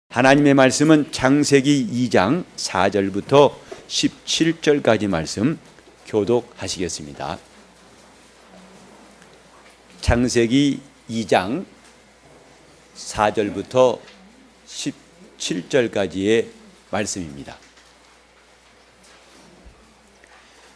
하나님의 말씀은 창세기 2장 4절부터 17절까지 말씀 교독하시겠습니다. 창세기 2장 4절부터 17절까지의 말씀입니다.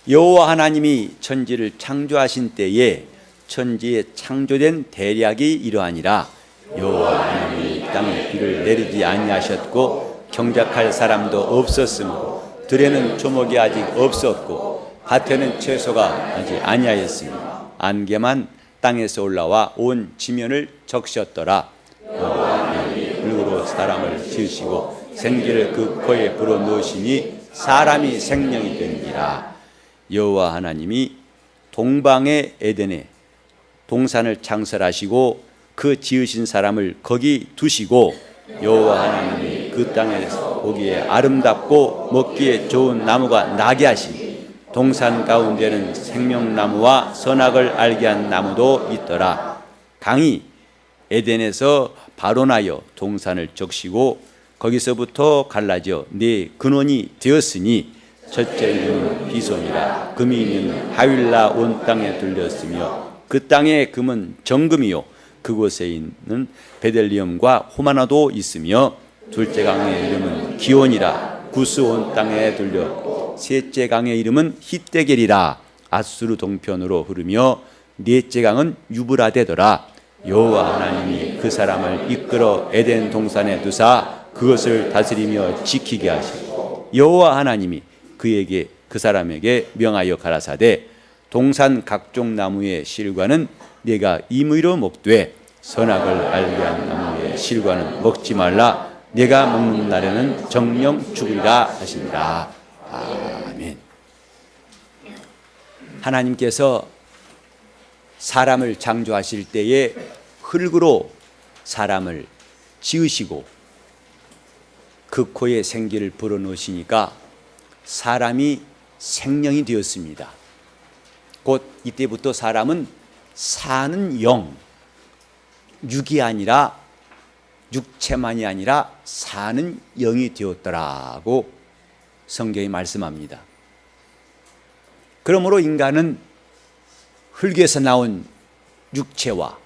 여호와 하나님이 천지를 창조하신 때에 천지에 창조된 대략이 이러하니라. 여호와 하나님이 땅에 비를 내리지 아니하셨고 경작할 사람도 없었으므로 들에는 조목이 아직 없었고 밭에는 채소가 아직 아니하였으니 안개만 땅에서 올라와 온 지면을 적셨더라. 여호와 하나님이 흙으로 사람을 지으시고 생기를 그 코에 불어넣으시니 사람이 생명이 되니라. 여호와 하나님이 동방의 에덴에 동산을 창설하시고 그 지으신 사람을 거기 두시고 여호와 하나님이 그 땅에서 보기에 아름답고 먹기에 좋은 나무가 나게 하시니 동산 가운데는 생명나무와 선악을 알게 한 나무도 있더라. 강이 에덴에서 발원하여 동산을 적시고 거기서부터 갈라져 네 근원이 되었으니 첫째 이름은 비손이라. 금이 있는 하윌라 온 땅에 들렸으며 그 땅의 금은 정금이요 그곳에 있는 베델리엄과 호마나도 있으며 둘째 강의 이름은 기온이라. 구스 온 땅에 들려 셋째 강의 이름은 히데겔이라. 아수르 동편으로 흐르며 넷째 강은 유브라데더라. 여호와 하나님이 그 사람을 이끌어 에덴 동산에 두사 그것을 다스리며 지키게 하시고 여호와 하나님이 그에게 그 사람에게 명하여 가라사대 동산 각종 나무의 실과는 네가 임의로 먹되 선악을 알게 한 나무의 실과는 먹지 말라. 네가 먹는 날에는 정령 죽으리라 하신다. 아멘. 하나님께서 사람을 창조하실 때에 흙으로 사람을 지으시고 그 코에 생기를 불어넣으시니까 사람이 생명이 되었습니다. 곧 이때부터 사람은 사는 영, 육이 아니라 육체만이 아니라 사는 영이 되었더라고 성경이 말씀합니다. 그러므로 인간은 흙에서 나온 육체와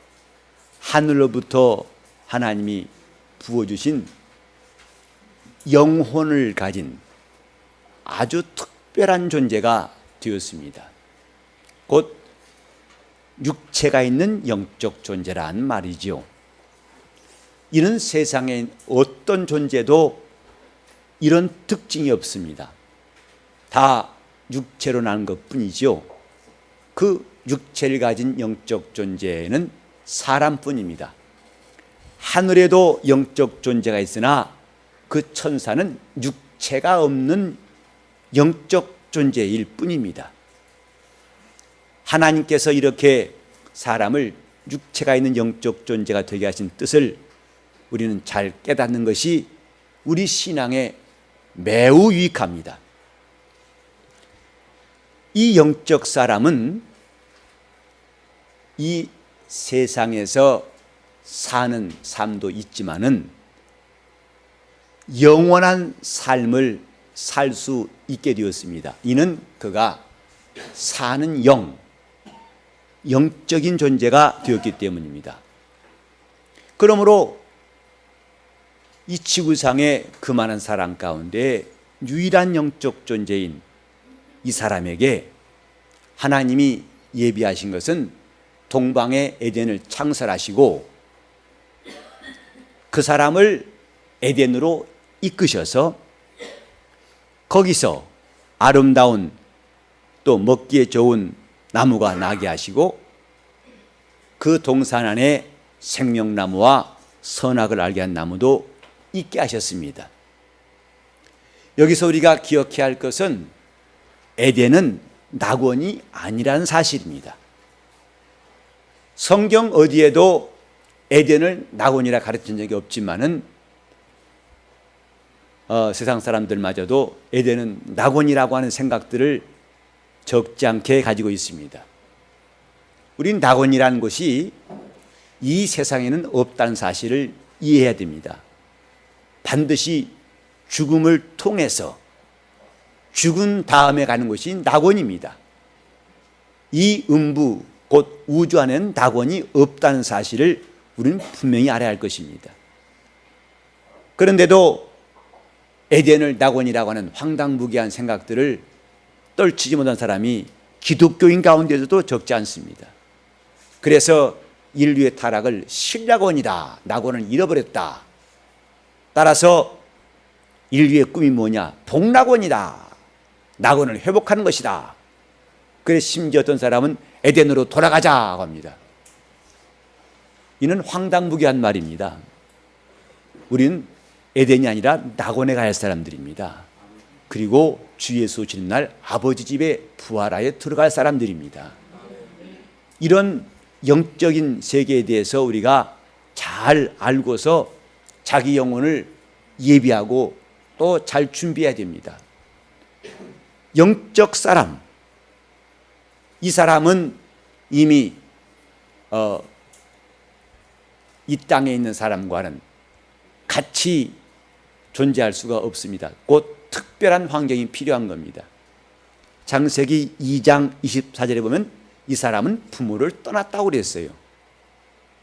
하늘로부터 하나님이 부어주신 영혼을 가진 아주 특별한 존재가 되었습니다. 곧 육체가 있는 영적 존재란 말이죠. 이는 세상에 어떤 존재도 이런 특징이 없습니다. 다 육체로 난 것뿐이죠. 그 육체를 가진 영적 존재는 사람뿐입니다. 하늘에도 영적 존재가 있으나 그 천사는 육체가 없는 영적 존재일 뿐입니다. 하나님께서 이렇게 사람을 육체가 있는 영적 존재가 되게 하신 뜻을 우리는 잘 깨닫는 것이 우리 신앙에 매우 유익합니다. 이 영적 사람은 이 세상에서 사는 삶도 있지만은 영원한 삶을 살 수 있게 되었습니다. 이는 그가 사는 영적인 존재가 되었기 때문입니다. 그러므로 이 지구상의 그 많은 사람 가운데 유일한 영적 존재인 이 사람에게 하나님이 예비하신 것은 동방의 에덴을 창설하시고 그 사람을 에덴으로 이끄셔서 거기서 아름다운 또 먹기에 좋은 나무가 나게 하시고 그 동산 안에 생명나무와 선악을 알게 한 나무도 있게 하셨습니다. 여기서 우리가 기억해야 할 것은 에덴은 낙원이 아니라는 사실입니다. 성경 어디에도 에덴을 낙원이라 가르친 적이 없지만은 세상 사람들마저도 에덴은 낙원이라고 하는 생각들을 적지 않게 가지고 있습니다. 우린 낙원이라는 곳이 이 세상에는 없다는 사실을 이해해야 됩니다. 반드시 죽음을 통해서 죽은 다음에 가는 것이 낙원입니다. 이 음부 곧 우주 안에는 낙원이 없다는 사실을 우리는 분명히 알아야 할 것입니다. 그런데도 에덴을 낙원이라고 하는 황당무계한 생각들을 떨치지 못한 사람이 기독교인 가운데서도 적지 않습니다. 그래서 인류의 타락을 신락원이다, 낙원을 잃어버렸다. 따라서 인류의 꿈이 뭐냐? 복락원이다, 낙원을 회복하는 것이다. 그래서 심지어 어떤 사람은 에덴으로 돌아가자고 합니다. 이는 황당무계한 말입니다. 우리는 에덴이 아니라 낙원에 가야 할 사람들입니다. 그리고 주 예수 오시는 날 아버지 집에 부활하여 들어갈 사람들입니다. 이런 영적인 세계에 대해서 우리가 잘 알고서 자기 영혼을 예비하고 또 잘 준비해야 됩니다. 영적 사람, 이 사람은 이미 이 땅에 있는 사람과는 같이 존재할 수가 없습니다. 곧 특별한 환경이 필요한 겁니다. 창세기 2장 24절에 보면 이 사람은 부모를 떠났다고 그랬어요.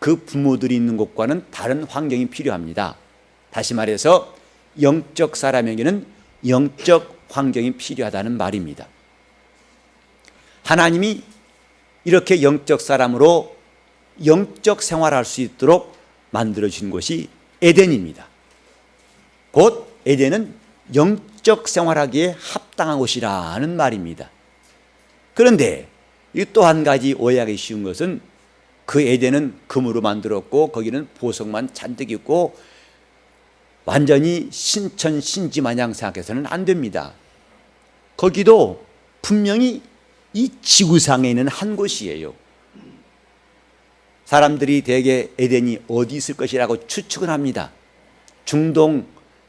그 부모들이 있는 곳과는 다른 환경이 필요합니다. 다시 말해서 영적 사람에게는 영적 환경이 필요하다는 말입니다. 하나님이 이렇게 영적 사람으로 영적 생활할 수 있도록 만들어진 곳이 에덴입니다. 곧 에덴은 영적 생활하기에 합당한 곳이라는 말입니다. 그런데 또 한 가지 오해하기 쉬운 것은 그 에덴은 금으로 만들었고 거기는 보석만 잔뜩 있고 완전히 신천신지 마냥 생각해서는 안 됩니다. 거기도 분명히 이 지구상에 있는 한 곳이에요. 사람들이 대개 에덴이 어디 있을 것이라고 추측을 합니다. 중동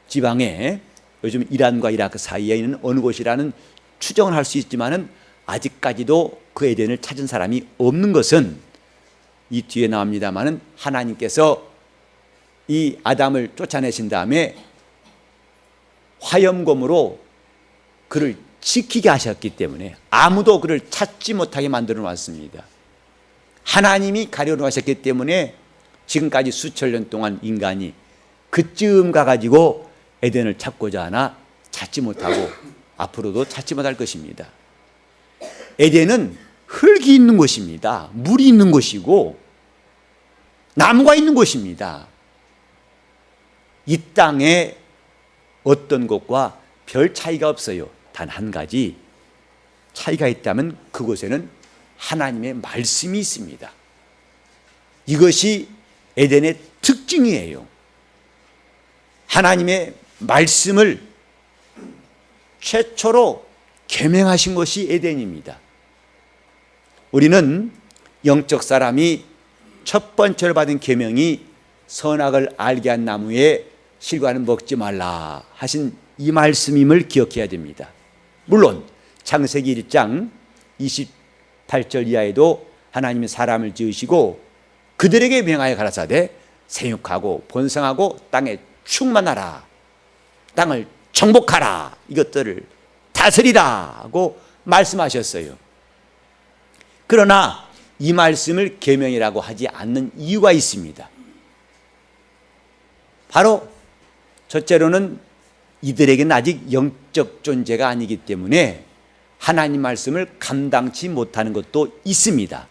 지방에 요즘 이란과 이라크 사이에 있는 어느 곳이라는 추정을 할 수 있지만은 아직까지도 그 에덴을 찾은 사람이 없는 것은 이 뒤에 나옵니다마는 하나님께서 이 아담을 쫓아내신 다음에 화염검으로 그를 지키게 하셨기 때문에 아무도 그를 찾지 못하게 만들어 놨습니다. 하나님이 가려놓으셨기 때문에 지금까지 수천 년 동안 인간이 그쯤 가가지고 에덴을 찾고자 하나 찾지 못하고 앞으로도 찾지 못할 것입니다. 에덴은 흙이 있는 곳입니다. 물이 있는 곳이고 나무가 있는 곳입니다. 이 땅에 어떤 곳과 별 차이가 없어요. 단 한 가지 차이가 있다면 그곳에는 하나님의 말씀이 있습니다. 이것이 에덴의 특징이에요. 하나님의 말씀을 최초로 계명하신 것이 에덴입니다. 우리는 영적 사람이 첫 번째로 받은 계명이 선악을 알게 한 나무의 실과는 먹지 말라 하신 이 말씀임을 기억해야 됩니다. 물론 창세기 1장 28절 이하에도 하나님이 사람을 지으시고 그들에게 명하여 가라사대 생육하고 번성하고 땅에 충만하라, 땅을 정복하라, 이것들을 다스리라 하고 말씀하셨어요. 그러나 이 말씀을 계명이라고 하지 않는 이유가 있습니다. 바로 첫째로는 이들에게는 아직 영적 존재가 아니기 때문에 하나님 말씀을 감당치 못하는 것도 있습니다.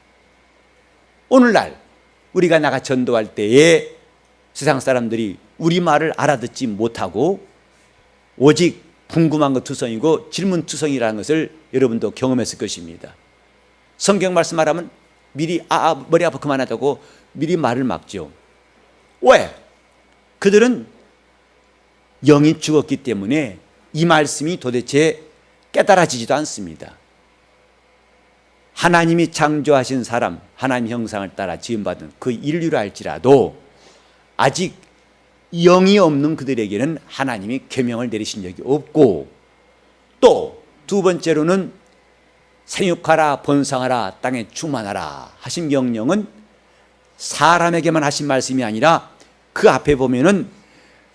오늘날 우리가 나가 전도할 때에 세상 사람들이 우리 말을 알아듣지 못하고 오직 궁금한 것 투성이고 질문 투성이라는 것을 여러분도 경험했을 것입니다. 성경 말씀하라면 미리 머리 아파 그만하자고 미리 말을 막죠. 왜? 그들은 영이 죽었기 때문에 이 말씀이 도대체 깨달아지지도 않습니다. 하나님이 창조하신 사람, 하나님 형상을 따라 지음받은 그 인류라 할지라도 아직 영이 없는 그들에게는 하나님이 계명을 내리신 적이 없고, 또 두 번째로는 생육하라 번성하라 땅에 충만하라 하신 명령은 사람에게만 하신 말씀이 아니라 그 앞에 보면은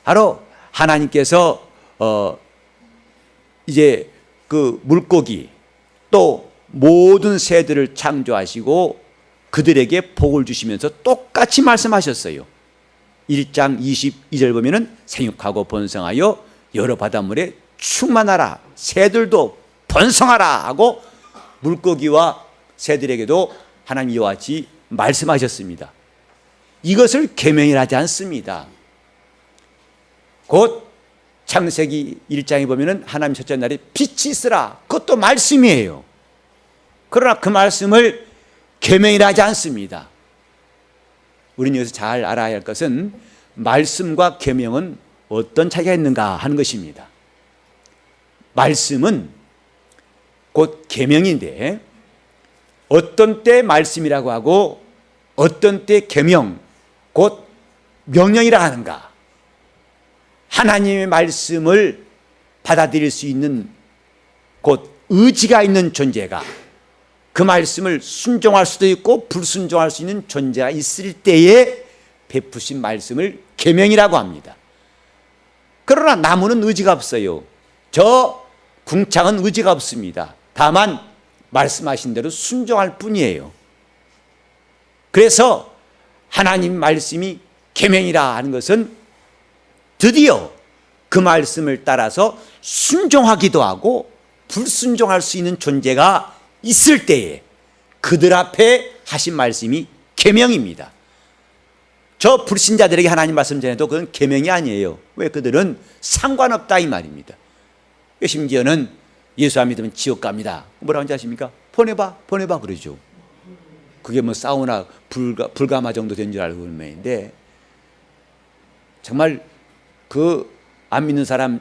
바로 하나님께서 이제 그 물고기 또 모든 새들을 창조하시고 그들에게 복을 주시면서 똑같이 말씀하셨어요. 1장 22절 보면은 생육하고 번성하여 여러 바닷물에 충만하라, 새들도 번성하라 하고 물고기와 새들에게도 하나님 이와 같이 말씀하셨습니다. 이것을 계명이라 하지 않습니다. 곧 창세기 1장에 보면은 하나님 첫째 날에 빛이 있으라, 그것도 말씀이에요. 그러나 그 말씀을 계명이라 하지 않습니다. 우리는 여기서 잘 알아야 할 것은 말씀과 계명은 어떤 차이가 있는가 하는 것입니다. 말씀은 곧 계명인데 어떤 때 말씀이라고 하고 어떤 때 계명, 곧 명령이라 하는가. 하나님의 말씀을 받아들일 수 있는 곧 의지가 있는 존재가 그 말씀을 순종할 수도 있고 불순종할 수 있는 존재가 있을 때에 베푸신 말씀을 계명이라고 합니다. 그러나 나무는 의지가 없어요. 저 궁창은 의지가 없습니다. 다만 말씀하신 대로 순종할 뿐이에요. 그래서 하나님 말씀이 계명이라 하는 것은 드디어 그 말씀을 따라서 순종하기도 하고 불순종할 수 있는 존재가 있을 때에 그들 앞에 하신 말씀이 계명입니다. 저 불신자들에게 하나님 말씀 전해도 그건 계명이 아니에요. 왜? 그들은 상관없다 이 말입니다. 심지어는 예수 안 믿으면 지옥 갑니다. 뭐라고 하는지 아십니까? 보내봐 그러죠. 그게 뭐 사우나 불가마 정도 된 줄 알고 그런 모양인데, 정말 그 안 믿는 사람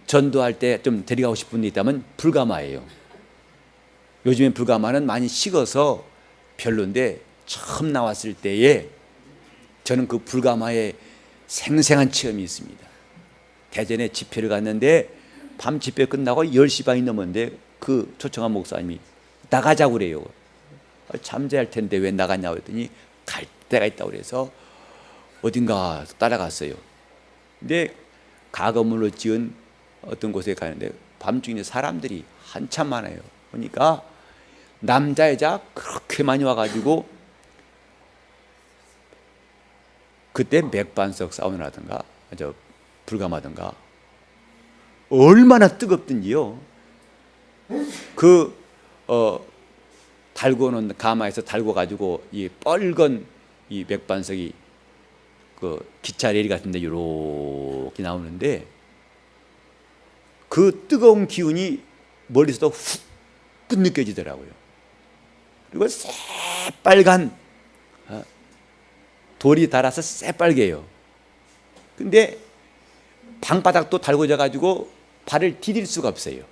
전도할 때 좀 데려가고 싶은 데 있다면 불가마예요. 요즘엔 불가마는 많이 식어서 별론데 처음 나왔을 때에 저는 그 불가마에 생생한 체험이 있습니다. 대전에 집회를 갔는데 밤 집회 끝나고 10시 반이 넘었는데 그 초청한 목사님이 나가자고 그래요. 잠잘 텐데 왜 나갔냐고 했더니 갈 데가 있다고 그래서 어딘가 따라갔어요. 근데 가건물로 지은 어떤 곳에 가는데 밤중에 사람들이 한참 많아요. 그러니까 남자 여자 그렇게 많이 와가지고 그때 맥반석 사우나라든가 저 불가마든가 얼마나 뜨겁든지요. 달고 놓은 가마에서 달고 가지고 이 뻘건 이 맥반석이 그 기차 레일 같은데 이렇게 나오는데 그 뜨거운 기운이 멀리서도 훅 느껴지더라고요. 그리고 새빨간 돌이 달아서 새빨개요. 근데 방바닥도 달궈져 가지고 발을 디딜 수가 없어요.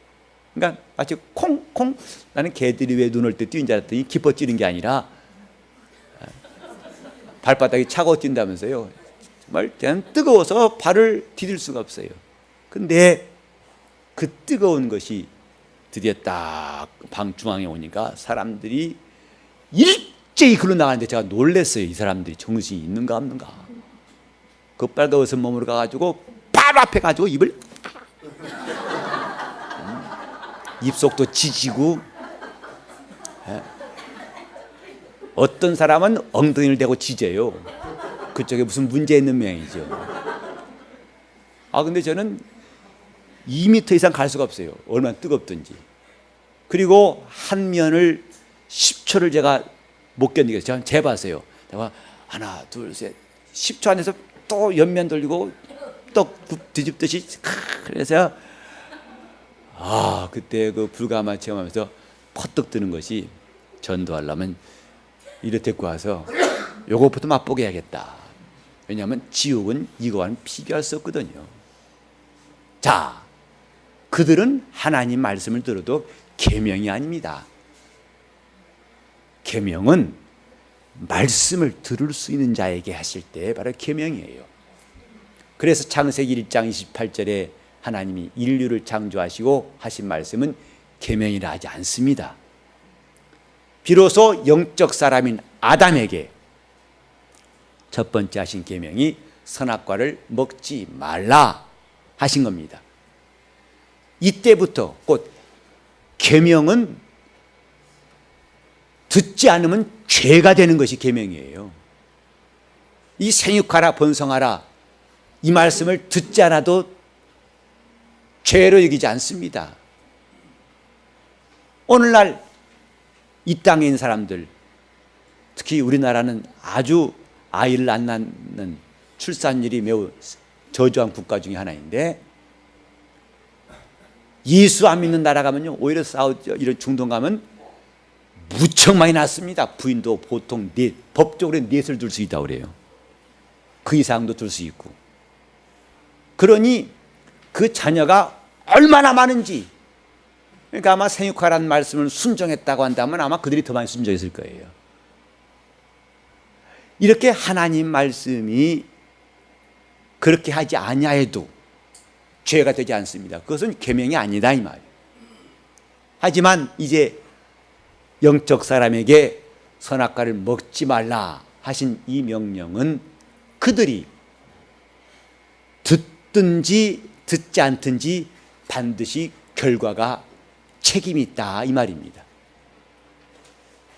그러니까 마치 콩콩, 나는 개들이 왜 눈 올 때 뛰는 줄 알았더니 기뻐 뛰는 게 아니라 발바닥이 차가워 뛴다면서요. 정말 그냥 뜨거워서 발을 디딜 수가 없어요. 근데 그 뜨거운 것이 드디어 딱 방 중앙에 오니까 사람들이 일제히 글로 나가는데 제가 놀랐어요. 이 사람들이 정신이 있는가 없는가. 그 빨가벗은 몸으로 가가지고 바로 앞에 가지고 입을 입속도 지지고, 어떤 사람은 엉덩이를 대고 지져요. 그쪽에 무슨 문제 있는 모양이죠. 근데 저는 2m 이상 갈 수가 없어요. 얼마나 뜨겁든지. 그리고 한 면을 10초를 제가 못 견디겠어요. 제가 재봤어요. 제가 하나, 둘, 셋, 10초 안에서 또 옆면 돌리고 떡 뒤집듯이. 그래서 그때 그 불가마 체험하면서 퍼뜩 드는 것이, 전도하려면 이래 데리고 와서 요것부터 맛보게 해야겠다. 왜냐하면 지옥은 이거와는 비교할 수 없거든요. 자, 그들은 하나님 말씀을 들어도 계명이 아닙니다. 계명은 말씀을 들을 수 있는 자에게 하실 때 바로 계명이에요. 그래서 창세기 1장 28절에 하나님이 인류를 창조하시고 하신 말씀은 계명이라 하지 않습니다. 비로소 영적 사람인 아담에게 첫 번째 하신 계명이 선악과를 먹지 말라 하신 겁니다. 이때부터 곧 계명은 듣지 않으면 죄가 되는 것이 계명이에요. 이 생육하라 번성하라 이 말씀을 듣지 않아도 죄로 여기지 않습니다. 오늘날 이 땅에 있는 사람들, 특히 우리나라는 아주 아이를 안 낳는 출산율이 매우 저조한 국가 중에 하나인데, 예수 안 믿는 나라 가면요 오히려 싸우죠. 이런 중동 가면 무척 많이 낳습니다. 부인도 보통 법적으로 넷을 둘 수 있다고 그래요. 그 이상도 둘 수 있고. 그러니 그 자녀가 얼마나 많은지, 그러니까 아마 생육하라는 말씀을 순종했다고 한다면 아마 그들이 더 많이 순종했을 거예요. 이렇게 하나님 말씀이 그렇게 하지 아니하여도 죄가 되지 않습니다. 그것은 계명이 아니다 이 말이에요. 하지만 이제 영적 사람에게 선악과를 먹지 말라 하신 이 명령은 그들이 듣든지 듣지 않든지 반드시 결과가 책임이 있다 이 말입니다.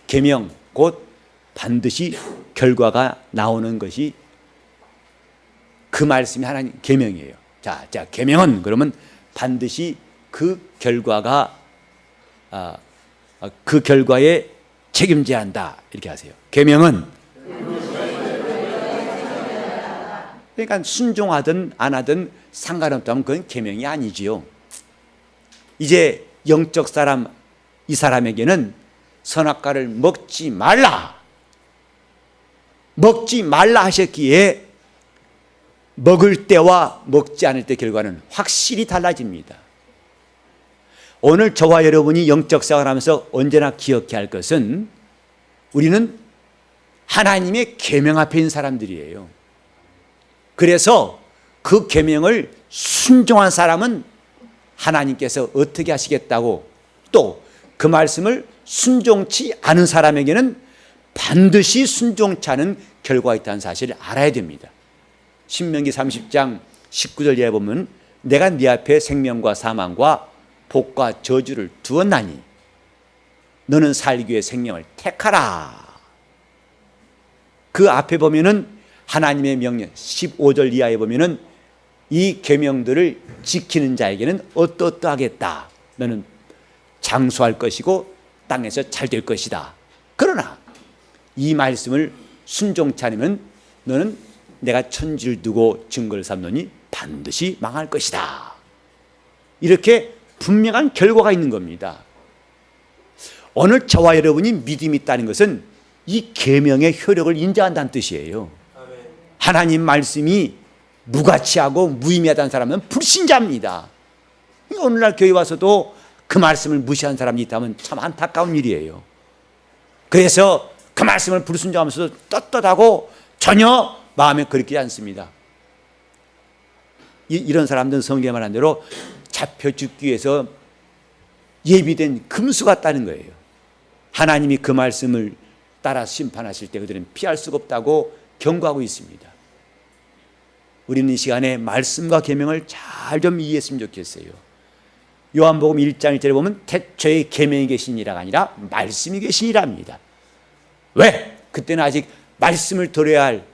계명 곧 반드시 결과가 나오는 것이 그 말씀이 하나님 계명이에요. 자, 계명은 그러면 반드시 그 결과가 그 결과에 책임져야 한다 이렇게 하세요. 계명은 그러니까 순종하든 안 하든 상관없다면 그건 계명이 아니지요. 이제 영적 사람 이 사람에게는 선악과를 먹지 말라 하셨기에 먹을 때와 먹지 않을 때 결과는 확실히 달라집니다. 오늘 저와 여러분이 영적 생활을 하면서 언제나 기억해야 할 것은 우리는 하나님의 계명 앞에 있는 사람들이에요. 그래서 그 계명을 순종한 사람은 하나님께서 어떻게 하시겠다고, 또 그 말씀을 순종치 않은 사람에게는 반드시 순종치 않은 결과가 있다는 사실을 알아야 됩니다. 신명기 30장 19절 이하에 보면 내가 네 앞에 생명과 사망과 복과 저주를 두었나니 너는 살기 위해 생명을 택하라. 그 앞에 보면은 하나님의 명령 15절 이하에 보면은 이 계명들을 지키는 자에게는 어떠하겠다. 너는 장수할 것이고 땅에서 잘 될 것이다. 그러나 이 말씀을 순종치 않으면 너는 내가 천지를 두고 증거를 삼노니 반드시 망할 것이다. 이렇게 분명한 결과가 있는 겁니다. 오늘 저와 여러분이 믿음이 있다는 것은 이 계명의 효력을 인정한다는 뜻이에요. 하나님 말씀이 무가치하고 무의미하다는 사람은 불신자입니다. 오늘날 교회 와서도 그 말씀을 무시하는 사람이 있다면 참 안타까운 일이에요. 그래서 그 말씀을 불순종하면서도 떳떳하고 전혀 마음에 그립지 않습니다. 이런 사람들은 성경에 말한 대로 잡혀 죽기 위해서 예비된 금수 같다는 거예요. 하나님이 그 말씀을 따라 심판하실 때 그들은 피할 수가 없다고 경고하고 있습니다. 우리는 이 시간에 말씀과 계명을 잘 좀 이해했으면 좋겠어요. 요한복음 1장 1절에 보면 태초에 계명이 계시니라가 아니라 말씀이 계시니랍니다. 왜? 그때는 아직 말씀을 들어야 할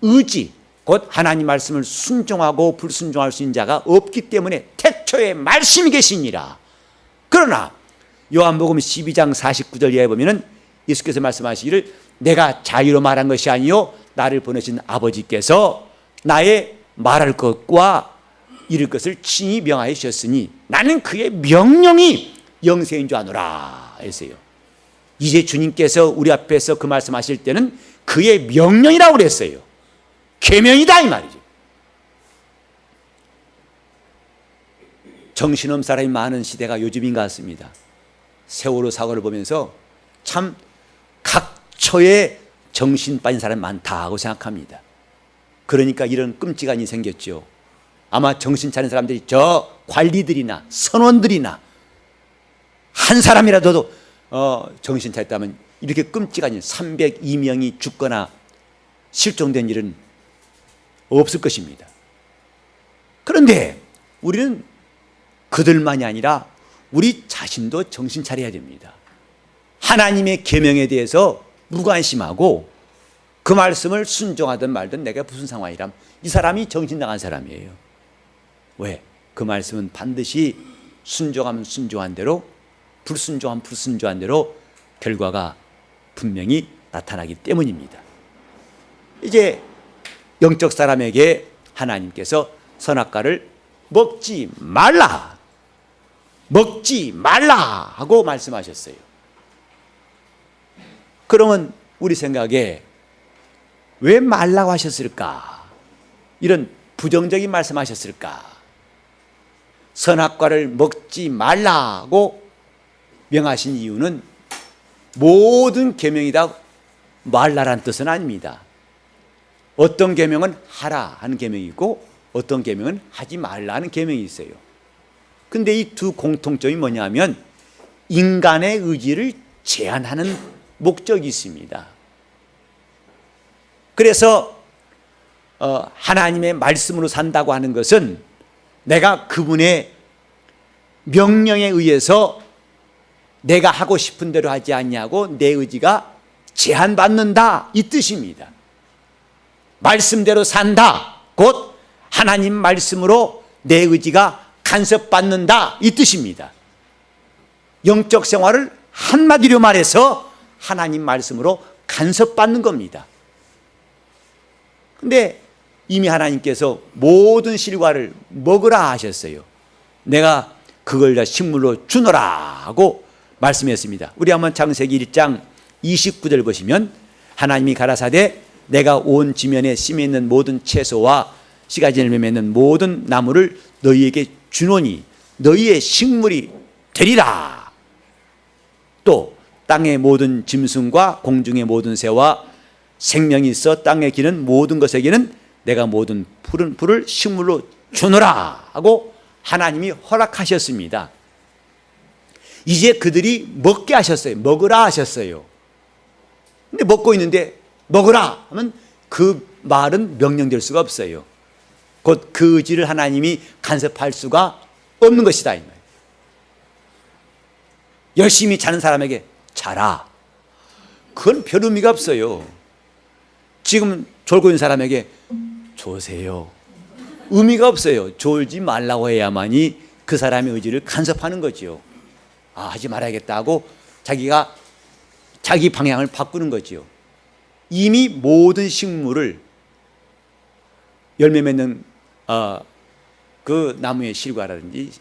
의지, 곧 하나님 말씀을 순종하고 불순종할 수 있는 자가 없기 때문에 태초에 말씀이 계시니라. 그러나 요한복음 12장 49절 이하에 보면은 예수께서 말씀하시기를 내가 자유로 말한 것이 아니요 나를 보내신 아버지께서 나의 말할 것과 이룰 것을 친히 명하여 주셨으니 나는 그의 명령이 영생인 줄 아노라 했어요. 이제 주님께서 우리 앞에서 그 말씀하실 때는 그의 명령이라고 그랬어요. 계명이다 이 말이죠. 정신없는 사람이 많은 시대가 요즘인 것 같습니다. 세월호 사고를 보면서 참 각처에 정신 빠진 사람이 많다고 생각합니다. 그러니까 이런 끔찍한 일이 생겼죠. 아마 정신 차린 사람들이 저 관리들이나 선원들이나 한 사람이라도 정신 차렸다면 이렇게 끔찍한 일, 302명이 죽거나 실종된 일은 없을 것입니다. 그런데 우리는 그들만이 아니라 우리 자신도 정신 차려야 됩니다. 하나님의 계명에 대해서 무관심하고 그 말씀을 순종하든 말든 내가 무슨 상황이람 이 사람이 정신 나간 사람이에요. 왜? 그 말씀은 반드시 순종하면 순종한 대로 불순종하면 불순종한 대로 결과가 분명히 나타나기 때문입니다. 이제 영적 사람에게 하나님께서 선악과를 먹지 말라 하고 말씀하셨어요. 그러면 우리 생각에 왜 말라고 하셨을까? 이런 부정적인 말씀하셨을까? 선악과를 먹지 말라고 명하신 이유는 모든 계명이 다 말라란 뜻은 아닙니다. 어떤 계명은 하라 하는 계명이 있고 어떤 계명은 하지 말라 하는 계명이 있어요. 근데 이 두 공통점이 뭐냐면 인간의 의지를 제한하는 목적이 있습니다. 그래서 하나님의 말씀으로 산다고 하는 것은 내가 그분의 명령에 의해서 내가 하고 싶은 대로 하지 않냐고 내 의지가 제한받는다 이 뜻입니다. 말씀대로 산다 곧 하나님 말씀으로 내 의지가 간섭받는다 이 뜻입니다. 영적 생활을 한마디로 말해서 하나님 말씀으로 간섭받는 겁니다. 근데 이미 하나님께서 모든 실과를 먹으라 하셨어요. 내가 그걸 다 식물로 주노라 하고 말씀했습니다. 우리 한번 창세기 1장 29절 보시면 하나님이 가라사대 내가 온 지면에 심에 있는 모든 채소와 씨가지 열매 맺는 모든 나무를 너희에게 주노니 너희의 식물이 되리라. 또 땅의 모든 짐승과 공중의 모든 새와 생명이 있어 땅에 기는 모든 것에게는 내가 모든 푸른 풀을 식물로 주노라 하고 하나님이 허락하셨습니다. 이제 그들이 먹게 하셨어요. 먹으라 하셨어요. 근데 먹고 있는데 먹으라 하면 그 말은 명령될 수가 없어요. 곧 그 의지를 하나님이 간섭할 수가 없는 것이다 이 말이에요. 열심히 자는 사람에게 자라. 그건 별 의미가 없어요. 지금 졸고 있는 사람에게 조세요. 의미가 없어요. 졸지 말라고 해야만이 그 사람의 의지를 간섭하는 거지요. 아, 하지 말아야겠다 하고 자기가 자기 방향을 바꾸는 거지요. 이미 모든 식물을 열매 맺는 그 나무의 실과라든지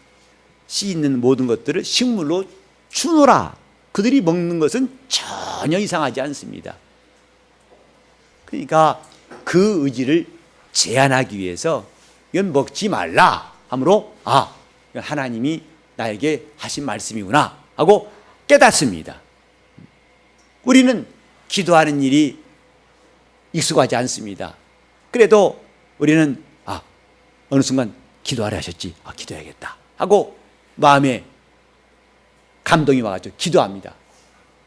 씨 있는 모든 것들을 식물로 주노라. 그들이 먹는 것은 전혀 이상하지 않습니다. 그러니까 그 의지를 제한하기 위해서 이건 먹지 말라 하므로 아, 하나님이 나에게 하신 말씀이구나 하고 깨닫습니다. 우리는 기도하는 일이 익숙하지 않습니다. 그래도 우리는 어느 순간 기도하라 하셨지. 기도해야겠다 하고 마음에 감동이 와가지고 기도합니다.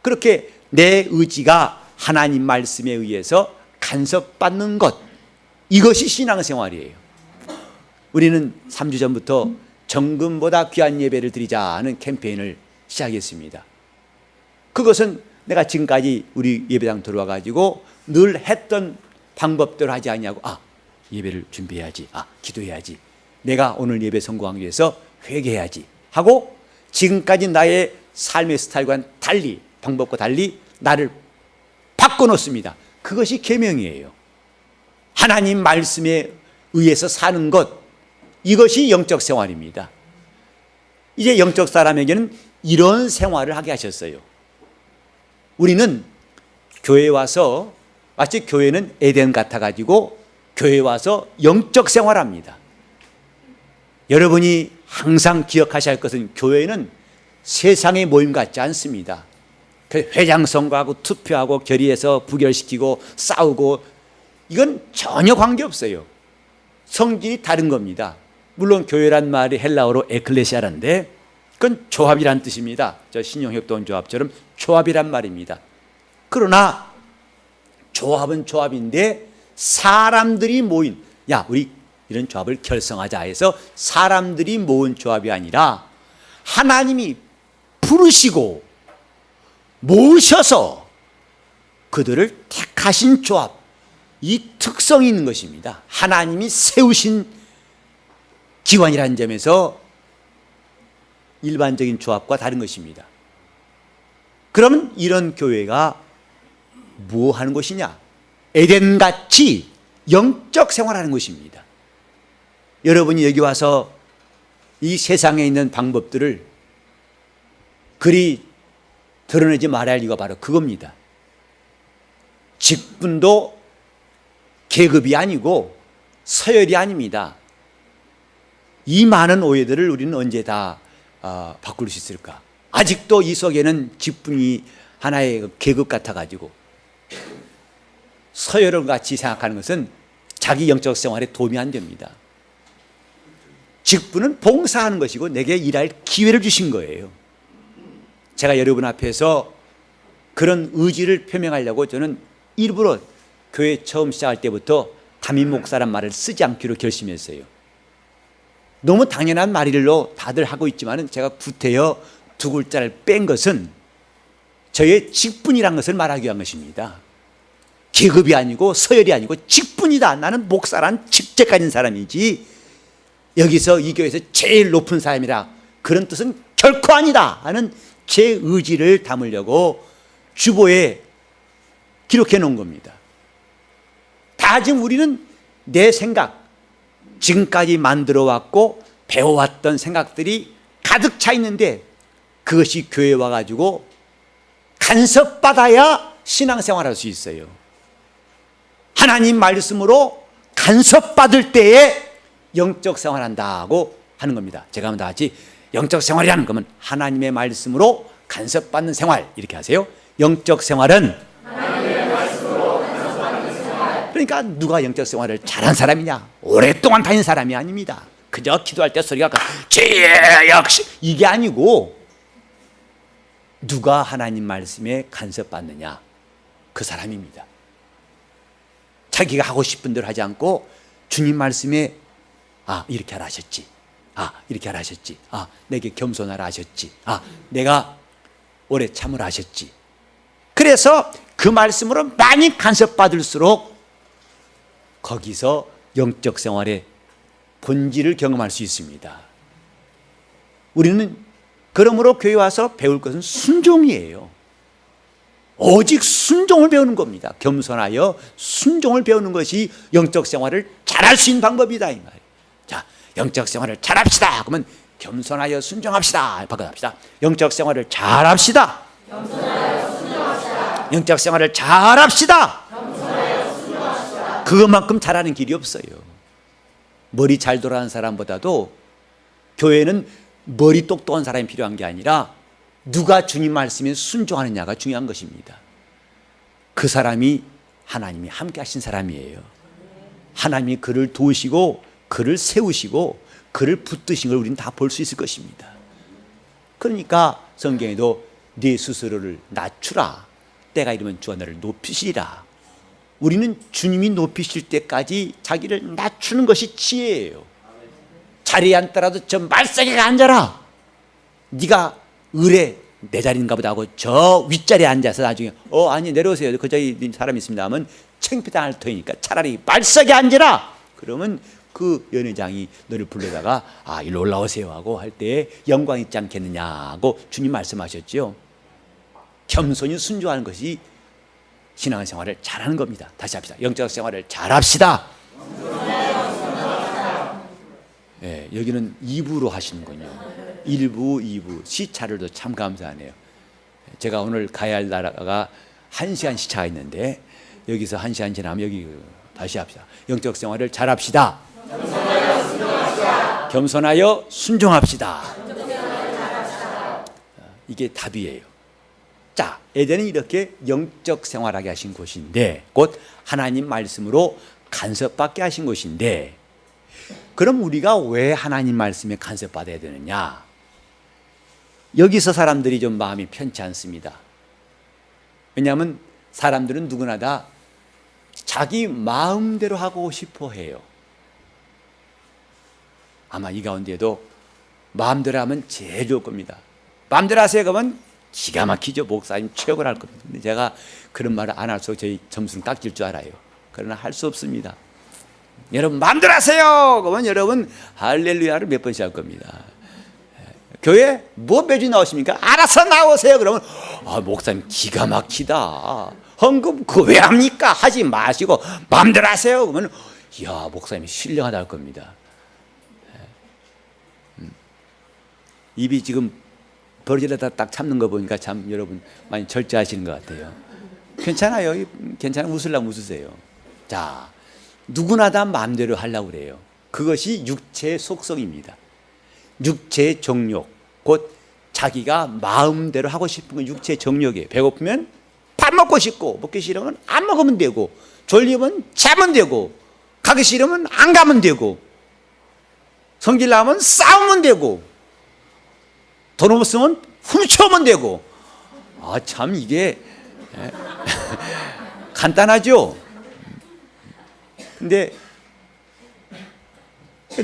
그렇게 내 의지가 하나님 말씀에 의해서 간섭받는 것, 이것이 신앙생활이에요. 우리는 3주 전부터 정금보다 귀한 예배를 드리자 하는 캠페인을 시작했습니다. 그것은 내가 지금까지 우리 예배당 들어와가지고 늘 했던 방법대로 하지 않냐고 예배를 준비해야지, 기도해야지, 내가 오늘 예배 성공하기 위해서 회개해야지 하고 지금까지 나의 삶의 스타일과는 달리, 방법과 달리 나를 바꿔놓습니다. 그것이 계명이에요. 하나님 말씀에 의해서 사는 것, 이것이 영적 생활입니다. 이제 영적 사람에게는 이런 생활을 하게 하셨어요. 우리는 교회에 와서 마치 교회는 에덴 같아가지고 교회에 와서 영적 생활합니다. 여러분이 항상 기억하셔야 할 것은 교회는 세상의 모임 같지 않습니다. 회장 선거하고 투표하고 결의해서 부결시키고 싸우고 이건 전혀 관계없어요. 성질이 다른 겁니다. 물론 교회란 말이 헬라어로 에클레시아란데 그건 조합이란 뜻입니다. 저 신용협동 조합처럼 조합이란 말입니다. 그러나 조합은 조합인데 사람들이 모인, 우리 이런 조합을 결성하자 해서 사람들이 모은 조합이 아니라 하나님이 부르시고 모셔서 그들을 택하신 조합, 이 특성이 있는 것입니다. 하나님이 세우신 기관이라는 점에서 일반적인 조합과 다른 것입니다. 그러면 이런 교회가 뭐 하는 것이냐? 에덴같이 영적 생활하는 것입니다. 여러분이 여기 와서 이 세상에 있는 방법들을 그리 드러내지 말아야 할 이유가 바로 그겁니다. 직분도 계급이 아니고 서열이 아닙니다. 이 많은 오해들을 우리는 언제 다 바꿀 수 있을까? 아직도 이 속에는 직분이 하나의 계급 같아가지고 서열을 같이 생각하는 것은 자기 영적 생활에 도움이 안 됩니다. 직분은 봉사하는 것이고 내게 일할 기회를 주신 거예요. 제가 여러분 앞에서 그런 의지를 표명하려고 저는 일부러 교회 처음 시작할 때부터 담임 목사란 말을 쓰지 않기로 결심했어요. 너무 당연한 말일로 다들 하고 있지만 제가 구태여 두 글자를 뺀 것은 저의 직분이란 것을 말하기 위한 것입니다. 계급이 아니고 서열이 아니고 직분이다. 나는 목사란 직책 가진 사람이지 여기서 이 교회에서 제일 높은 사람이라 그런 뜻은 결코 아니다 하는 제 의지를 담으려고 주보에 기록해 놓은 겁니다. 다 지금 우리는 내 생각, 지금까지 만들어 왔고 배워왔던 생각들이 가득 차 있는데 그것이 교회에 와가지고 간섭받아야 신앙생활할 수 있어요. 하나님 말씀으로 간섭받을 때에 영적 생활한다고 하는 겁니다. 제가 하면 다 같이 영적 생활이라는 거면 하나님의 말씀으로 간섭받는 생활 이렇게 하세요. 영적 생활은 하나님의 말씀으로 간섭받는 생활. 그러니까 누가 영적 생활을 잘한 사람이냐? 오랫동안 다닌 사람이 아닙니다. 그저 기도할 때 소리가 역시 이게 아니고 누가 하나님 말씀에 간섭받느냐? 그 사람입니다. 자기가 하고 싶은 대로 하지 않고 주님 말씀에 이렇게 하라 하셨지. 이렇게 하라 하셨지. 내게 겸손하라 하셨지. 내가 오래 참으라 하셨지. 그래서 그 말씀으로 많이 간섭받을수록 거기서 영적 생활의 본질을 경험할 수 있습니다. 우리는 그러므로 교회 와서 배울 것은 순종이에요. 오직 순종을 배우는 겁니다. 겸손하여 순종을 배우는 것이 영적 생활을 잘할 수 있는 방법이다 이 말이에요. 자, 영적 생활을 잘합시다. 그러면 겸손하여 순종합시다. 바꿔합시다. 영적 생활을 잘합시다. 겸손하여 순종합시다. 영적 생활을 잘합시다. 겸손하여 순종합시다. 그것만큼 잘하는 길이 없어요. 머리 잘 돌아가는 사람보다도 교회는 머리 똑똑한 사람이 필요한 게 아니라 누가 주님 말씀에 순종하느냐가 중요한 것입니다. 그 사람이 하나님이 함께 하신 사람이에요. 하나님이 그를 도우시고 그를 세우시고 그를 붙드신 걸 우리는 다 볼 수 있을 것입니다. 그러니까 성경에도 네 스스로를 낮추라. 때가 이르면 주가 너를 높이시리라. 우리는 주님이 높이실 때까지 자기를 낮추는 것이 지혜예요. 자리에 앉더라도 저 말싸게 앉아라. 네가 의뢰 내 자리인가 보다 하고 저 윗자리에 앉아서 나중에 아니 내려오세요. 그 저기 사람이 있습니다 하면 창피당할 터이니까 차라리 말싸게 앉아라. 그러면 그 연회장이 너를 불러다가 일로 올라오세요 하고 할 때 영광 있지 않겠느냐고 주님 말씀하셨죠. 겸손히 순종하는 것이 신앙생활을 잘하는 겁니다. 다시 합시다. 영적 생활을 잘합시다. 네, 여기는 2부로 하시는군요. 1부, 2부 시차를도 참 감사하네요. 제가 오늘 가야 할 나라가 1시간 시차가 있는데 여기서 1시간 지나면 여기 다시 합시다. 영적 생활을 잘합시다. 겸손하여 순종합시다. 이게 답이에요. 자, 에덴은 이렇게 영적 생활하게 하신 곳인데 곧 하나님 말씀으로 간섭받게 하신 곳인데 그럼 우리가 왜 하나님 말씀에 간섭받아야 되느냐? 여기서 사람들이 좀 마음이 편치 않습니다. 왜냐하면 사람들은 누구나 다 자기 마음대로 하고 싶어 해요. 아마 이 가운데도 마음대로 하면 제일 좋을 겁니다. 마음대로 하세요 그러면 기가 막히죠. 목사님 최고를 할 겁니다. 근데 제가 그런 말을 안 할수록 저희 점수는 깎일 줄 알아요. 그러나 할 수 없습니다. 여러분 마음대로 하세요 그러면 여러분 할렐루야를 몇 번씩 할 겁니다. 교회 뭐 매주 나오십니까? 알아서 나오세요 그러면 목사님 기가 막히다. 헌금 그거 왜 합니까? 하지 마시고 마음대로 하세요 그러면 이야 목사님이 신령하다 할 겁니다. 입이 지금 버리려다 딱 참는 거 보니까 참 여러분 많이 절제하시는 것 같아요. 괜찮아요. 괜찮아. 웃으려면 웃으세요. 자, 누구나 다 마음대로 하려고 그래요. 그것이 육체의 속성입니다. 육체의 정욕, 곧 자기가 마음대로 하고 싶은 건 육체의 정욕이에요. 배고프면 밥 먹고 싶고, 먹기 싫으면 안 먹으면 되고, 졸리면 자면 되고, 가기 싫으면 안 가면 되고, 성질나면 싸우면 되고, 돈 없으면 훔쳐오면 되고. 참 이게 간단하죠. 근데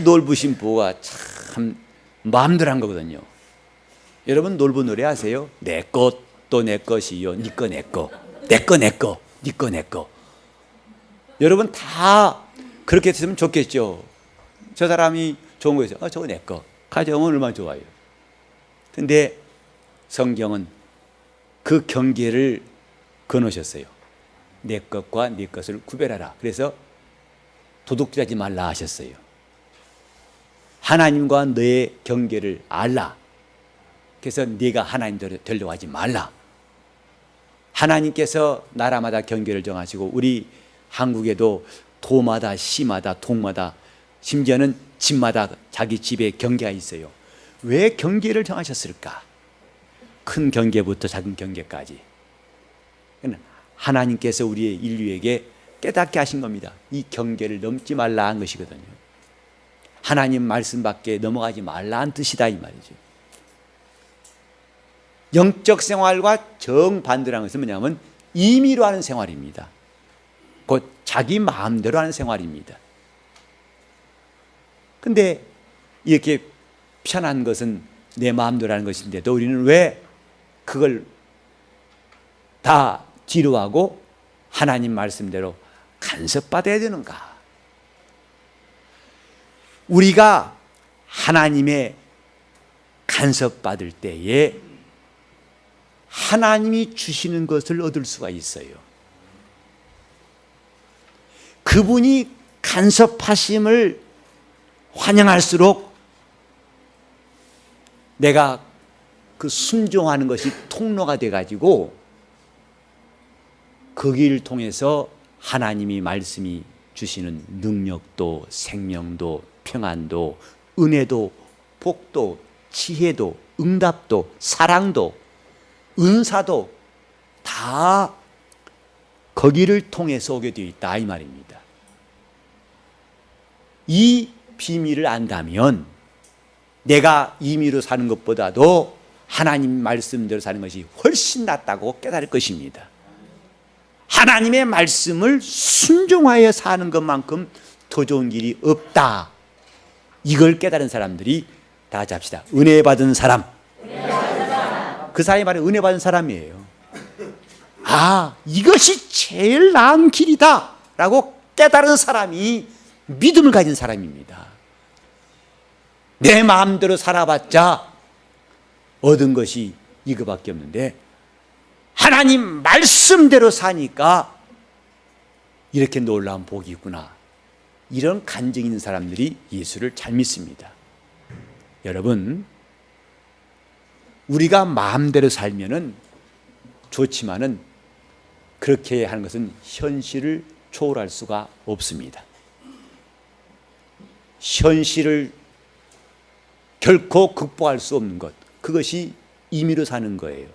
놀부신 부가 참 마음대로 한 거거든요. 여러분 놀부 노래 아세요? 내 것도 내 것이요, 네 거 내 거, 내 거 내 거, 네 거 내 거. 여러분 다 그렇게 했으면 좋겠죠. 저 사람이 좋은 거 있어요. 저거 내 거. 가져오면 얼마나 좋아요. 근데 성경은 그 경계를 그어놓으셨어요. 내 것과 네 것을 구별하라. 그래서 도둑질하지 말라 하셨어요. 하나님과 너의 경계를 알라. 그래서 네가 하나님 되려고 하지 말라. 하나님께서 나라마다 경계를 정하시고 우리 한국에도 도마다 시마다 동마다 심지어는 집마다 자기 집에 경계가 있어요. 왜 경계를 정하셨을까? 큰 경계부터 작은 경계까지 하나님께서 우리의 인류에게 깨닫게 하신 겁니다. 이 경계를 넘지 말라 한 것이거든요. 하나님 말씀 밖에 넘어가지 말라는 뜻이다 이 말이죠. 영적 생활과 정반대라는 것은 뭐냐면 임의로 하는 생활입니다. 곧 자기 마음대로 하는 생활입니다. 근데 이렇게 편한 것은 내 마음대로 하는 것인데도 우리는 왜 그걸 다 뒤로 하고 하나님 말씀대로 간섭받아야 되는가? 우리가 하나님의 간섭받을 때에 하나님이 주시는 것을 얻을 수가 있어요. 그분이 간섭하심을 환영할수록 내가 그 순종하는 것이 통로가 돼가지고 그 길을 통해서 하나님이 말씀이 주시는 능력도 생명도 평안도 은혜도 복도 지혜도 응답도 사랑도 은사도 다 거기를 통해서 오게 되어 있다 이 말입니다. 이 비밀을 안다면 내가 임의로 사는 것보다도 하나님 말씀대로 사는 것이 훨씬 낫다고 깨달을 것입니다. 하나님의 말씀을 순종하여 사는 것만큼 더 좋은 길이 없다. 이걸 깨달은 사람들이 다 같이 합시다. 은혜 받은 사람. 그 사람이 말은 은혜 받은 사람이에요. 이것이 제일 나은 길이다 라고 깨달은 사람이 믿음을 가진 사람입니다. 내 마음대로 살아봤자 얻은 것이 이거밖에 없는데 하나님 말씀대로 사니까 이렇게 놀라운 복이 있구나. 이런 간증이 있는 사람들이 예수를 잘 믿습니다. 여러분, 우리가 마음대로 살면은 좋지만은 그렇게 하는 것은 현실을 초월할 수가 없습니다. 현실을 결코 극복할 수 없는 것, 그것이 임의로 사는 거예요.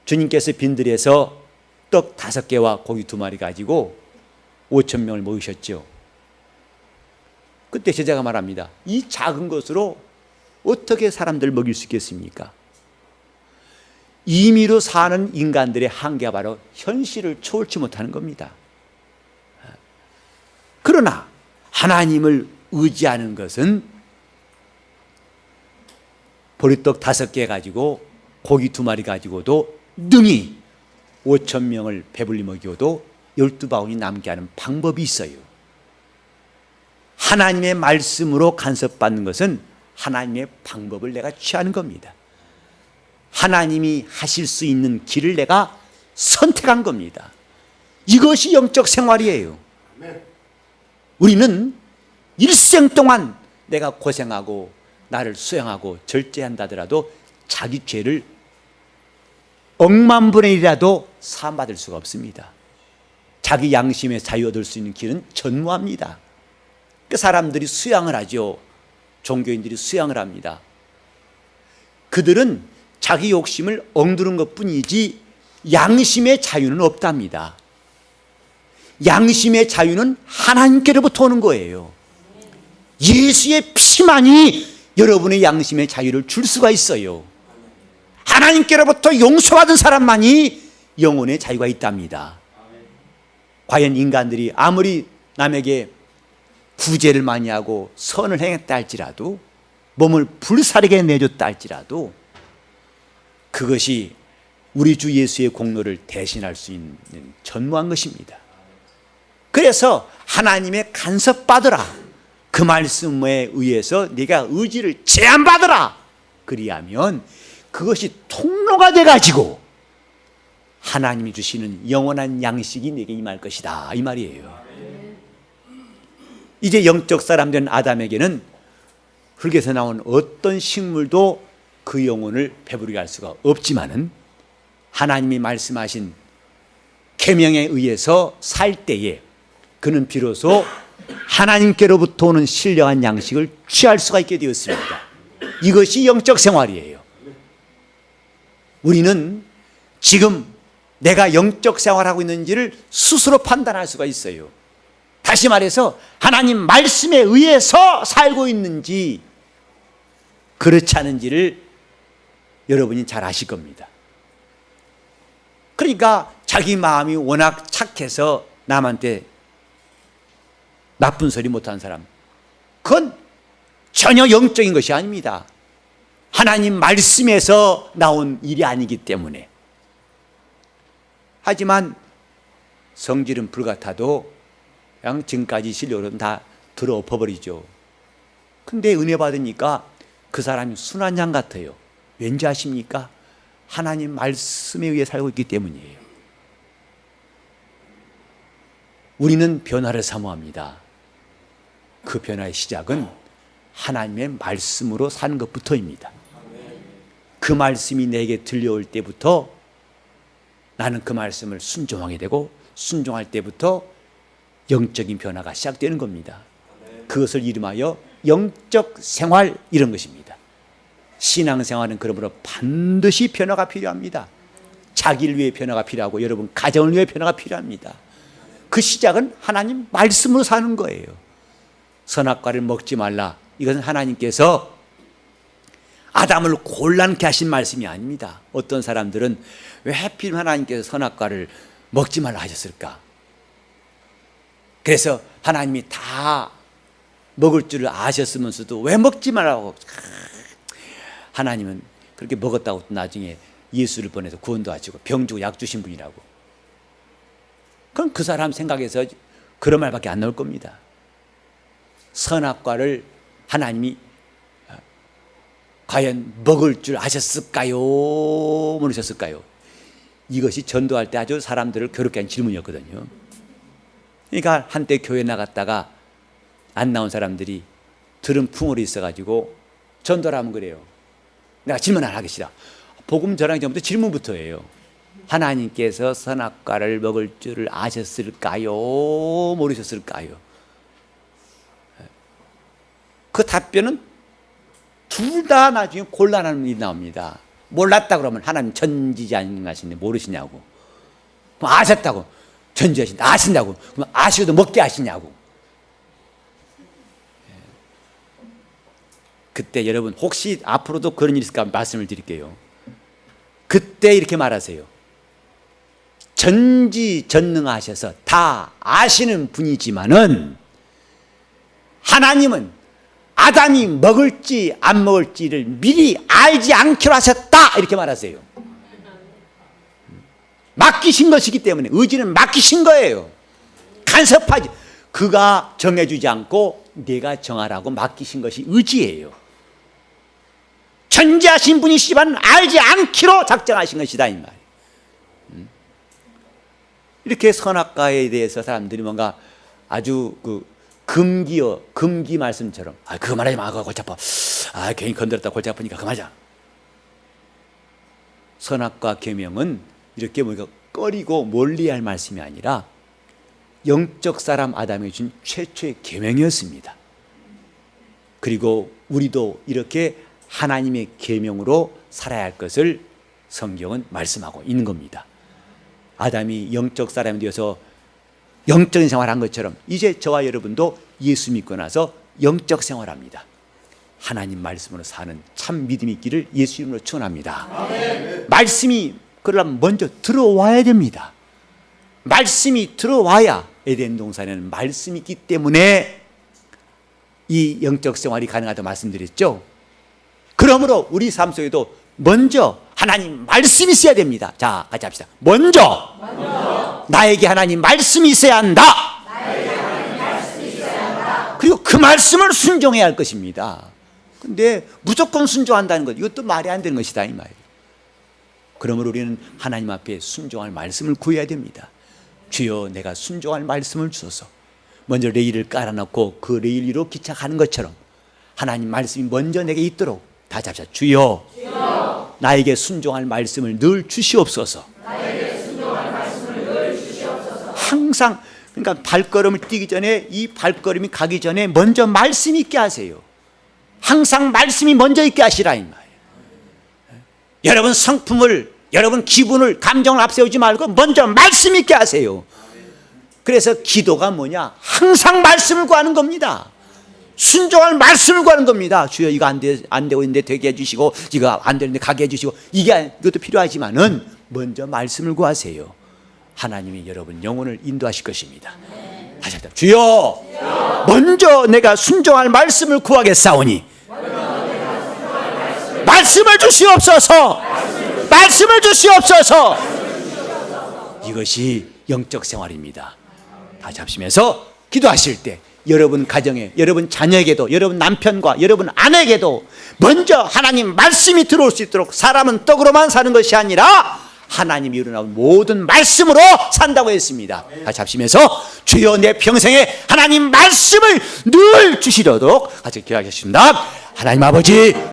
주님께서 빈들에서 떡 5개와 고기 2마리 가지고 5,000명을 모으셨죠. 그때 제자가 말합니다. 이 작은 것으로 어떻게 사람들 먹일 수 있겠습니까? 임의로 사는 인간들의 한계가 바로 현실을 초월치 못하는 겁니다. 그러나 하나님을 의지하는 것은 보리떡 5개 가지고 고기 2마리 가지고도 능히 5,000명을 배불리 먹여도 12바구니 남게 하는 방법이 있어요. 하나님의 말씀으로 간섭받는 것은 하나님의 방법을 내가 취하는 겁니다. 하나님이 하실 수 있는 길을 내가 선택한 겁니다. 이것이 영적 생활이에요. 우리는 일생 동안 내가 고생하고 나를 수행하고 절제한다더라도 자기 죄를 억만 분의 1이라도 사함받을 수가 없습니다. 자기 양심의 자유 얻을 수 있는 길은 전무합니다. 그 사람들이 수양을 하죠. 종교인들이 수양을 합니다. 그들은 자기 욕심을 억누른 것뿐이지 양심의 자유는 없답니다. 양심의 자유는 하나님께로부터 오는 거예요. 예수의 피만이 여러분의 양심의 자유를 줄 수가 있어요. 하나님께로부터 용서받은 사람만이 영혼의 자유가 있답니다. 과연 인간들이 아무리 남에게 구제를 많이 하고 선을 행했다 할지라도, 몸을 불사르게 내줬다 할지라도 그것이 우리 주 예수의 공로를 대신할 수 있는 전무한 것입니다. 그래서 하나님의 간섭받으라, 그 말씀에 의해서 네가 의지를 제한받으라, 그리하면 그것이 통로가 돼가지고 하나님이 주시는 영원한 양식이 내게 임할 것이다, 이 말이에요. 이제 영적 사람 된 아담에게는 흙에서 나온 어떤 식물도 그 영혼을 배부르게 할 수가 없지만은 하나님이 말씀하신 계명에 의해서 살 때에 그는 비로소 하나님께로부터 오는 신령한 양식을 취할 수가 있게 되었습니다. 이것이 영적 생활이에요. 우리는 지금 내가 영적 생활하고 있는지를 스스로 판단할 수가 있어요. 다시 말해서 하나님 말씀에 의해서 살고 있는지 그렇지 않은지를 여러분이 잘 아실 겁니다. 그러니까 자기 마음이 워낙 착해서 남한테 나쁜 소리 못하는 사람, 그건 전혀 영적인 것이 아닙니다. 하나님 말씀에서 나온 일이 아니기 때문에. 하지만 성질은 불같아도 그냥 지금까지 실력으로는 다 들어엎어버리죠. 근데 은혜 받으니까 그 사람이 순한 양 같아요. 왠지 아십니까? 하나님 말씀에 의해 살고 있기 때문이에요. 우리는 변화를 사모합니다. 그 변화의 시작은 하나님의 말씀으로 사는 것부터입니다. 그 말씀이 내게 들려올 때부터 나는 그 말씀을 순종하게 되고, 순종할 때부터 영적인 변화가 시작되는 겁니다. 그것을 이름하여 영적 생활, 이런 것입니다. 신앙생활은 그러므로 반드시 변화가 필요합니다. 자기를 위해 변화가 필요하고 여러분 가정을 위해 변화가 필요합니다. 그 시작은 하나님 말씀으로 사는 거예요. 선악과를 먹지 말라, 이것은 하나님께서 아담을 곤란케 하신 말씀이 아닙니다. 어떤 사람들은 왜 하필 하나님께서 선악과를 먹지 말라 하셨을까? 그래서 하나님이 다 먹을 줄을 아셨으면서도 왜 먹지 말라고. 하나님은 그렇게 먹었다고 나중에 예수를 보내서 구원도 하시고 병 주고 약 주신 분이라고. 그럼 그 사람 생각에서 그런 말밖에 안 나올 겁니다. 선악과를 하나님이 과연 먹을 줄 아셨을까요? 모르셨을까요? 이것이 전도할 때 아주 사람들을 괴롭게 한 질문이었거든요. 그러니까 한때 교회 나갔다가 안 나온 사람들이 들은 풍월이 있어가지고 전도를 하면 그래요. 내가 질문 안 하기 싫어. 복음 전하기 전부터 질문부터 해요. 하나님께서 선악과를 먹을 줄을 아셨을까요? 모르셨을까요? 그 답변은 둘 다 나중에 곤란한 일이 나옵니다. 몰랐다 그러면 하나님 전지전능하신데 모르시냐고. 그럼 아셨다고. 전지하신다. 아신다고. 그럼 아시고도 먹게 하시냐고. 그때 여러분 혹시 앞으로도 그런 일이 있을까 말씀을 드릴게요. 그때 이렇게 말하세요. 전지전능하셔서 다 아시는 분이지만은 하나님은 아담이 먹을지 안 먹을지를 미리 알지 않기로 하셨다 이렇게 말하세요. 맡기신 것이기 때문에 의지는 맡기신 거예요. 간섭하지, 그가 정해주지 않고 내가 정하라고 맡기신 것이 의지예요. 전지하신 분이시지만 알지 않기로 작정하신 것이다 이 말이에요. 이렇게 선악과에 대해서 사람들이 뭔가 아주 금기 말씀처럼, 그거 말하지 마, 그거 골치 아파, 괜히 건드렸다 골치 아프니까 그만하자. 선악과 계명은 이렇게 뭔가 꺼리고 멀리할 말씀이 아니라 영적 사람 아담이 준 최초의 계명이었습니다. 그리고 우리도 이렇게 하나님의 계명으로 살아야 할 것을 성경은 말씀하고 있는 겁니다. 아담이 영적 사람이 되어서 영적인 생활을 한 것처럼 이제 저와 여러분도 예수 믿고 나서 영적 생활합니다. 하나님 말씀으로 사는 참 믿음이 있기를 예수 이름으로 축원합니다. 말씀이 그러려면 먼저 들어와야 됩니다. 말씀이 들어와야, 에덴 동산에는 말씀이 있기 때문에 이 영적 생활이 가능하다고 말씀드렸죠. 그러므로 우리 삶 속에도 먼저 하나님 말씀이 있어야 됩니다. 자, 같이 합시다. 먼저 나에게 하나님 말씀이 있어야 한다. 그리고 그 말씀을 순종해야 할 것입니다. 근데 무조건 순종한다는 것, 이것도 말이 안 되는 것이다 이 말이에요. 그러므로 우리는 하나님 앞에 순종할 말씀을 구해야 됩니다. 주여, 내가 순종할 말씀을 주소서. 먼저 레일을 깔아놓고 그 레일 위로 기착하는 것처럼 하나님 말씀이 먼저 내게 있도록 다 잡자. 주여, 나에게 순종할 말씀을 늘 주시옵소서. 항상, 그러니까 발걸음을 뛰기 전에, 이 발걸음이 가기 전에 먼저 말씀이 있게 하세요. 항상 말씀이 먼저 있게 하시라 이 말이에요. 여러분 성품을, 여러분 기분을, 감정을 앞세우지 말고 먼저 말씀 있게 하세요. 그래서 기도가 뭐냐? 항상 말씀을 구하는 겁니다. 순종할 말씀을 구하는 겁니다. 주여, 이거 안 되고 있는데 되게 해주시고, 이거 안 되는데 가게 해주시고, 이것도 필요하지만은 먼저 말씀을 구하세요. 하나님이 여러분 영혼을 인도하실 것입니다. 다시 합시다. 주여, 먼저 내가 순종할 말씀을 구하겠사오니 말씀을 주시옵소서. 말씀을 주시옵소서. 이것이 영적 생활입니다. 다 잡시면서 기도하실 때 여러분 가정에, 여러분 자녀에게도, 여러분 남편과 여러분 아내에게도 먼저 하나님 말씀이 들어올 수 있도록, 사람은 떡으로만 사는 것이 아니라 하나님이 일어나온 모든 말씀으로 산다고 했습니다. 다 잡시면서 주여, 내 평생에 하나님 말씀을 늘 주시도록 같이 기도하겠습니다. 하나님 아버지,